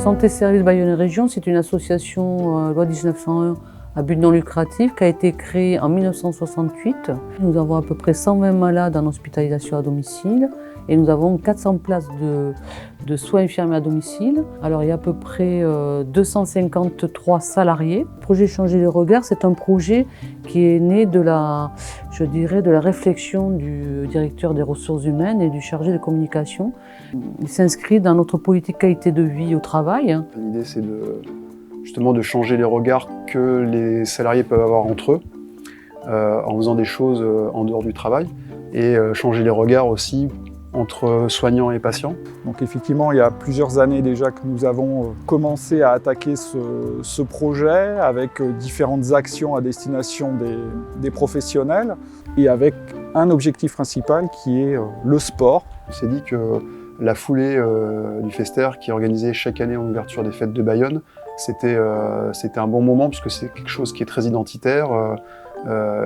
Santé Service Bayonne Région, c'est une association loi 1901 à but non lucratif qui a été créée en 1968. Nous avons à peu près 120 malades en hospitalisation à domicile et nous avons 400 places de soins infirmiers à domicile. Alors il y a à peu près 253 salariés. Le projet Changer les regards, c'est un projet qui est né de la réflexion du directeur des ressources humaines et du chargé de communication. Il s'inscrit dans notre politique qualité de vie au travail. L'idée, c'est justement de changer les regards que les salariés peuvent avoir entre eux en faisant des choses en dehors du travail et changer les regards aussi entre soignants et patients. Donc effectivement, il y a plusieurs années déjà que nous avons commencé à attaquer ce projet avec différentes actions à destination des professionnels et avec un objectif principal qui est le sport. On s'est dit que la foulée du Fester qui est organisée chaque année en ouverture des fêtes de Bayonne, c'était un bon moment puisque c'est quelque chose qui est très identitaire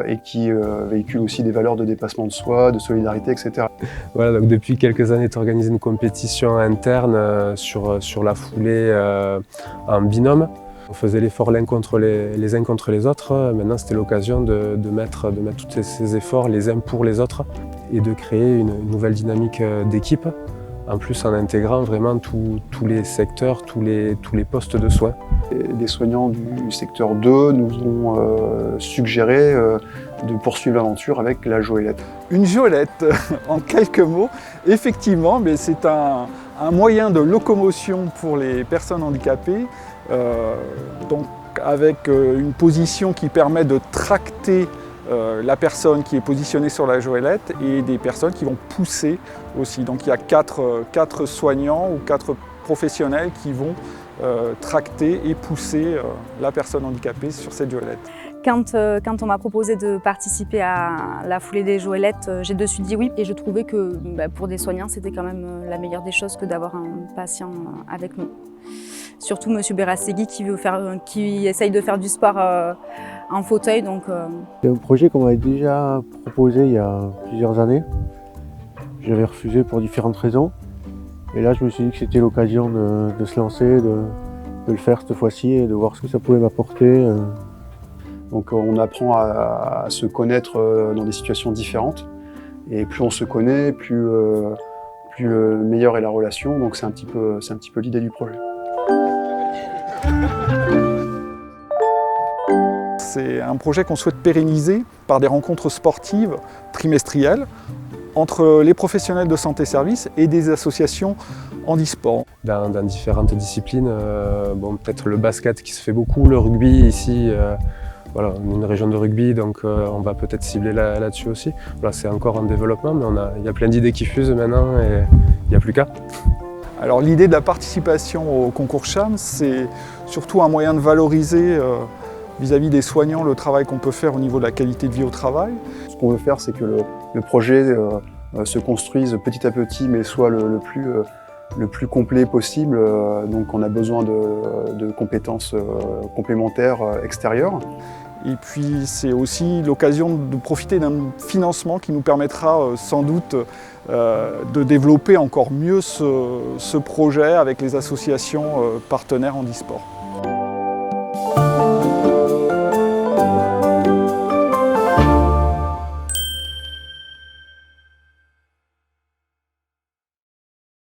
et qui véhicule aussi des valeurs de dépassement de soi, de solidarité, etc. Voilà, donc depuis quelques années, tu organises une compétition interne sur la foulée en binôme. On faisait l'effort les uns contre les autres. Maintenant, c'était l'occasion de mettre tous ces efforts les uns pour les autres et de créer une nouvelle dynamique d'équipe. En plus, en intégrant vraiment tous les secteurs, tous les postes de soins. Les soignants du secteur 2 nous ont suggéré de poursuivre l'aventure avec la Joëlette. Une Joëlette, en quelques mots, effectivement, mais c'est un moyen de locomotion pour les personnes handicapées, donc avec une position qui permet de tracter la personne qui est positionnée sur la Joëlette et des personnes qui vont pousser aussi. Donc il y a quatre soignants ou 4 professionnels qui vont tracter et pousser la personne handicapée sur cette Joëlette. Quand on m'a proposé de participer à la foulée des Joëlettes, j'ai de suite dit oui. Et je trouvais que pour des soignants, c'était quand même la meilleure des choses que d'avoir un patient avec nous. Surtout M. Berastegui qui essaye de faire du sport en fauteuil. C'est un projet qu'on m'avait déjà proposé il y a plusieurs années. J'avais refusé pour différentes raisons. Et là, je me suis dit que c'était l'occasion de se lancer, de le faire cette fois-ci et de voir ce que ça pouvait m'apporter. Donc on apprend à se connaître dans des situations différentes. Et plus on se connaît, plus meilleure est la relation. Donc c'est un petit peu l'idée du projet. C'est un projet qu'on souhaite pérenniser par des rencontres sportives trimestrielles entre les professionnels de santé-service et des associations handisport. Dans différentes disciplines, peut-être le basket qui se fait beaucoup, le rugby ici, voilà, une région de rugby, donc on va peut-être cibler là-dessus aussi. Voilà, c'est encore en développement, mais il y a plein d'idées qui fusent maintenant et il n'y a plus qu'à. Alors l'idée de la participation au concours CHAM, c'est surtout un moyen de valoriser vis-à-vis des soignants le travail qu'on peut faire au niveau de la qualité de vie au travail. Ce qu'on veut faire, c'est que le projet se construise petit à petit, mais soit le plus complet possible. Donc on a besoin de compétences complémentaires extérieures. Et puis c'est aussi l'occasion de profiter d'un financement qui nous permettra sans doute de développer encore mieux ce projet avec les associations partenaires handisport.